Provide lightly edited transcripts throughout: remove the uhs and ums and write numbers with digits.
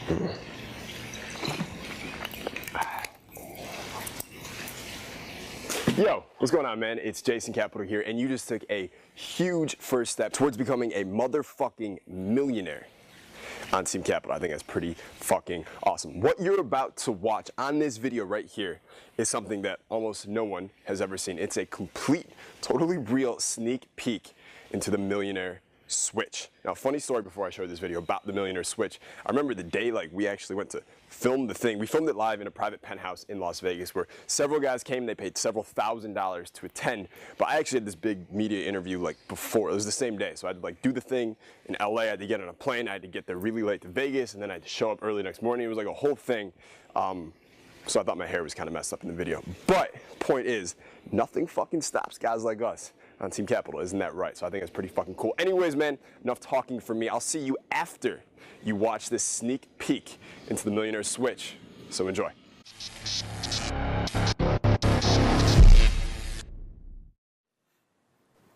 Yo, what's going on, man? It's Jason Capital here, and you just took a huge first step towards becoming a motherfucking millionaire on Team Capital. I think that's pretty fucking awesome. What you're about to watch on this video right here is something that almost no one has ever seen. It's a complete, totally real sneak peek into the Millionaire Switch. Now, funny story before I show this video about the Millionaire Switch. I remember the day we actually went to film the thing. We filmed it live in a private penthouse in Las Vegas where several guys came. They paid several $1,000s to attend. But I actually had this big media interview before. It was the same day. So I had to do the thing in LA. I had to get on a plane. I had to get there really late to Vegas, and then I had to show up early next morning. It was like a whole thing. So I thought my hair was kind of messed up in the video. But point is, nothing fucking stops guys like us on Team Capital. Isn't that right? So I think it's pretty fucking cool. Anyways, man, enough talking from me. I'll see you after you watch this sneak peek into the Millionaire Switch. So enjoy.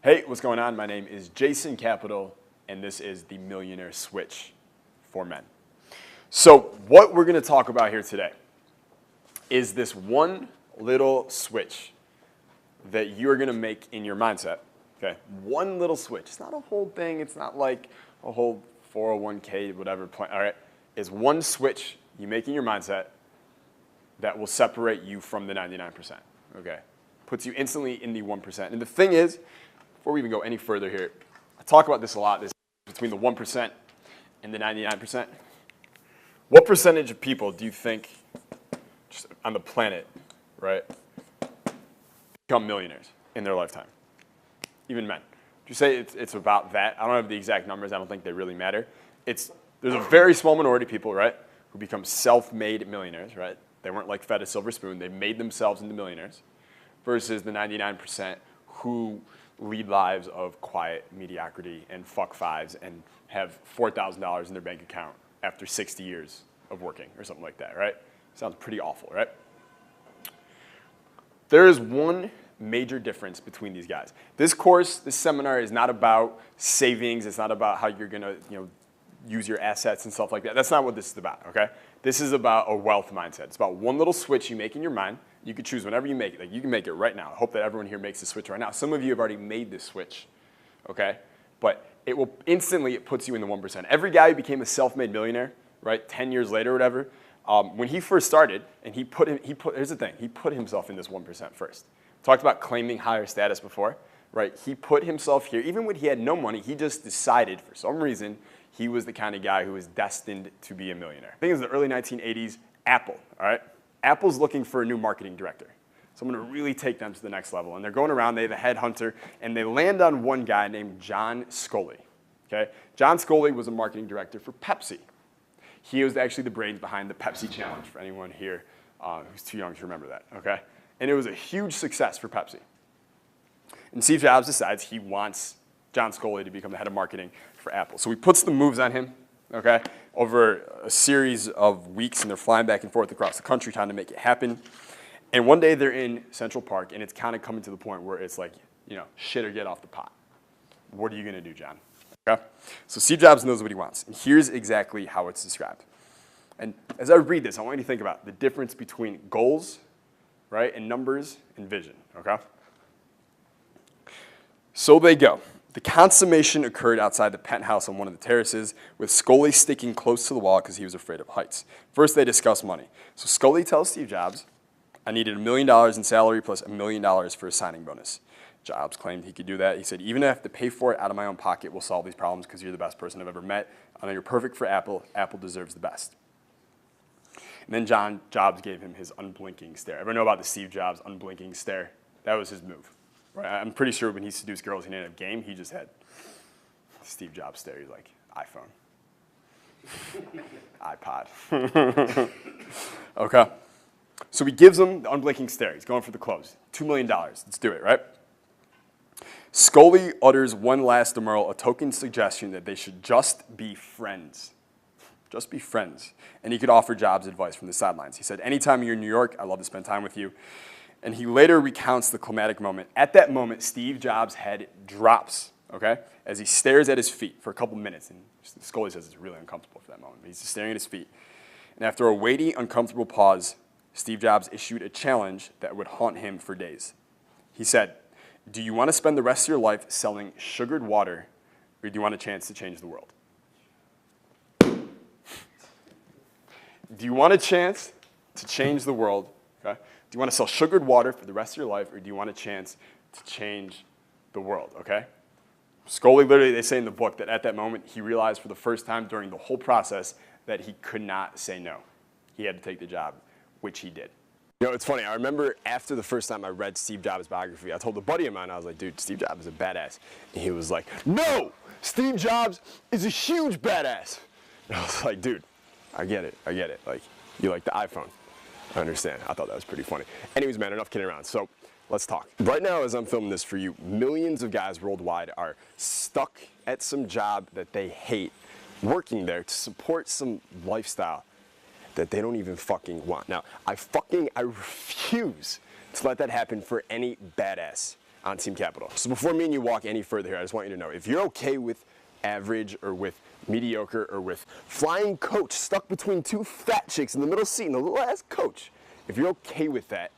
Hey, what's going on? My name is Jason Capital, and this is the Millionaire Switch for men. So what we're going to talk about here today is this one little switch that you're going to make in your mindset. Okay, one little switch. It's not a whole thing. It's not like a whole 401k, whatever plan. All right, it's one switch you make in your mindset that will separate you from the 99%. Okay, puts you instantly in the 1%. And the thing is, before we even go any further here, I talk about this a lot. This between the 1% and the 99%. What percentage of people do you think, just on the planet, right, become millionaires in their lifetime? Even men. Would you say it's about that? I don't have the exact numbers. I don't think they really matter. There's a very small minority of people, right, who become self-made millionaires, right? They weren't fed a silver spoon. They made themselves into millionaires versus the 99% who lead lives of quiet mediocrity and fuck fives and have $4,000 in their bank account after 60 years of working or something like that, right? Sounds pretty awful, right? There is one major difference between these guys. This course, this seminar is not about savings. It's not about how you're going to, use your assets and stuff like that. That's not what this is about, okay? This is about a wealth mindset. It's about one little switch you make in your mind. You can choose whenever you make it. You can make it right now. I hope that everyone here makes the switch right now. Some of you have already made this switch, okay? But it will instantly, it puts you in the 1%. Every guy who became a self-made millionaire, right, 10 years later or whatever, when he first started, and here's the thing, he put himself in this 1% first. Talked about claiming higher status before, right? He put himself here. Even when he had no money, he just decided for some reason he was the kind of guy who was destined to be a millionaire. I think it was the early 1980s, Apple, all right? Apple's looking for a new marketing director, someone to really take them to the next level. And they're going around, they have a headhunter, and they land on one guy named John Sculley, okay? John Sculley was a marketing director for Pepsi. He was actually the brains behind the Pepsi Challenge, for anyone here who's too young to remember that, okay? And it was a huge success for Pepsi. And Steve Jobs decides he wants John Sculley to become the head of marketing for Apple. So he puts the moves on him, okay, over a series of weeks, and they're flying back and forth across the country trying to make it happen. And one day they're in Central Park, and it's kind of coming to the point where it's like, shit or get off the pot. What are you going to do, John? Okay? So Steve Jobs knows what he wants, and here's exactly how it's described. And as I read this, I want you to think about the difference between goals, right, and numbers and vision, okay? So they go. The consummation occurred outside the penthouse on one of the terraces, with Sculley sticking close to the wall because he was afraid of heights. First, they discuss money. So Sculley tells Steve Jobs, I needed $1 million in salary plus $1 million for a signing bonus. Jobs claimed he could do that. He said, even if I have to pay for it out of my own pocket, we'll solve these problems because you're the best person I've ever met. I know you're perfect for Apple. Apple deserves the best. And then John Jobs gave him his unblinking stare. Everyone know about the Steve Jobs unblinking stare? That was his move. Right? I'm pretty sure when he seduced girls, he didn't have game. He just had Steve Jobs stare. He's like, iPhone, iPod. Okay. So he gives him the unblinking stare. He's going for the close. $2 million. Let's do it, right? Sculley utters one last demurral, a token suggestion that they should just be friends. Just be friends. And he could offer Jobs advice from the sidelines. He said, anytime you're in New York, I'd love to spend time with you. And he later recounts the climatic moment. At that moment, Steve Jobs' head drops, okay, as he stares at his feet for a couple minutes. And Sculley says it's really uncomfortable for that moment. But he's just staring at his feet. And after a weighty, uncomfortable pause, Steve Jobs issued a challenge that would haunt him for days. He said, "Do you want to spend the rest of your life selling sugared water, or do you want a chance to change the world?" Do you want a chance to change the world? Okay? Do you want to sell sugared water for the rest of your life, or do you want a chance to change the world? Okay? Scully, literally, they say in the book that at that moment, he realized for the first time during the whole process that he could not say no. He had to take the job, which he did. You know, it's funny. I remember after the first time I read Steve Jobs' biography, I told a buddy of mine, I was like, dude, Steve Jobs is a badass. And he was like, no, Steve Jobs is a huge badass. And I was like, dude, I get it. Like, you like the iPhone. I understand. I thought that was pretty funny. Anyways, man, enough kidding around. So let's talk. Right now, as I'm filming this for you, millions of guys worldwide are stuck at some job that they hate, working there to support some lifestyle that they don't even fucking want. Now, I refuse to let that happen for any badass on Team Capital. So before me and you walk any further here, I just want you to know, if you're okay with average or with mediocre or with flying coach stuck between two fat chicks in the middle seat and a little ass coach, if you're okay with that,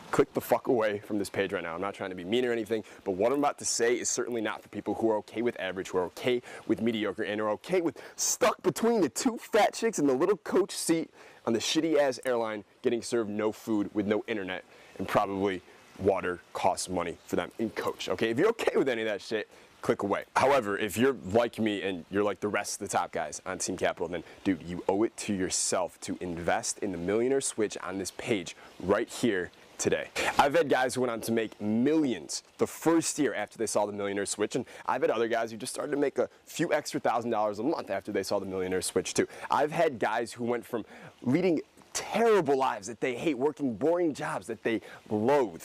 click the fuck away from this page right now. I'm not trying to be mean or anything, but what I'm about to say is certainly not for people who are okay with average, who are okay with mediocre, and are okay with stuck between the two fat chicks in the little coach seat on the shitty ass airline getting served no food with no internet and probably water costs money for them in coach. Okay, if you're okay with any of that shit, click away. However, if you're like me and you're like the rest of the top guys on Team Capital, then dude, you owe it to yourself to invest in the Millionaire Switch on this page right here today. I've had guys who went on to make millions the first year after they saw the Millionaire Switch, and I've had other guys who just started to make a few extra $1,000s a month after they saw the Millionaire Switch too. I've had guys who went from leading terrible lives that they hate, working boring jobs that they loathe,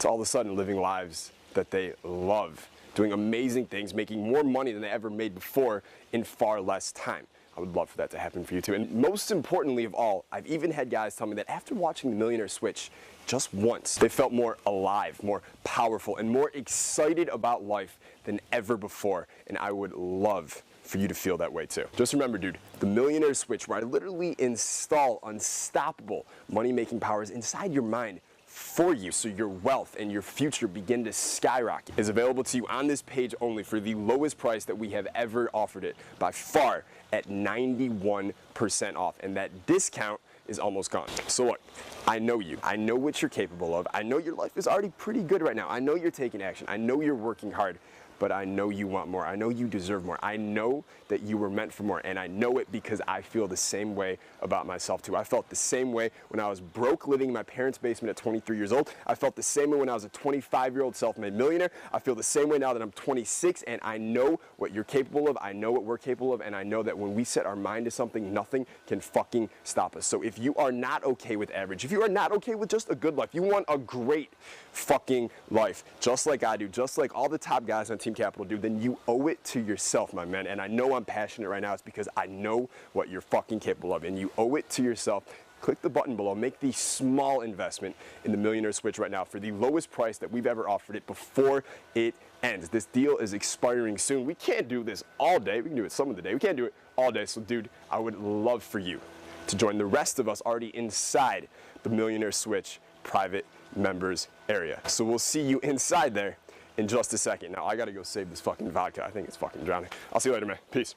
to all of a sudden living lives that they love, doing amazing things, making more money than they ever made before in far less time. I would love for that to happen for you too. And most importantly of all, I've even had guys tell me that after watching the Millionaire Switch just once, they felt more alive, more powerful, and more excited about life than ever before. And I would love for you to feel that way too. Just remember, dude, the Millionaire Switch, where I literally install unstoppable money-making powers inside your mind for you so your wealth and your future begin to skyrocket, is available to you on this page only for the lowest price that we have ever offered it by far, at 91% off, and that discount is almost gone. So look, I know you. I know what you're capable of. I know your life is already pretty good right now. I know you're taking action. I know you're working hard, but I know you want more. I know you deserve more. I know that you were meant for more, and I know it because I feel the same way about myself too. I felt the same way when I was broke living in my parents' basement at 23 years old. I felt the same way when I was a 25-year-old self-made millionaire. I feel the same way now that I'm 26, and I know what you're capable of. I know what we're capable of, and I know that when we set our mind to something, nothing can fucking stop us. So if you are not okay with average, if you are not okay with just a good life, you want a great fucking life, just like I do, just like all the top guys on Team Capital do, then you owe it to yourself, my man. And I know I'm passionate right now. It's because I know what you're fucking capable of, and you owe it to yourself. Click the button below, make the small investment in the Millionaire Switch right now for the lowest price that we've ever offered it before it ends. This deal is expiring soon. We can't do this all day. We can do it some of the day. We can't do it all day. So dude, I would love for you to join the rest of us already inside the Millionaire Switch private members area. So we'll see you inside there in just a second. Now I gotta go save this fucking vodka. I think it's fucking drowning. I'll see you later, man. Peace.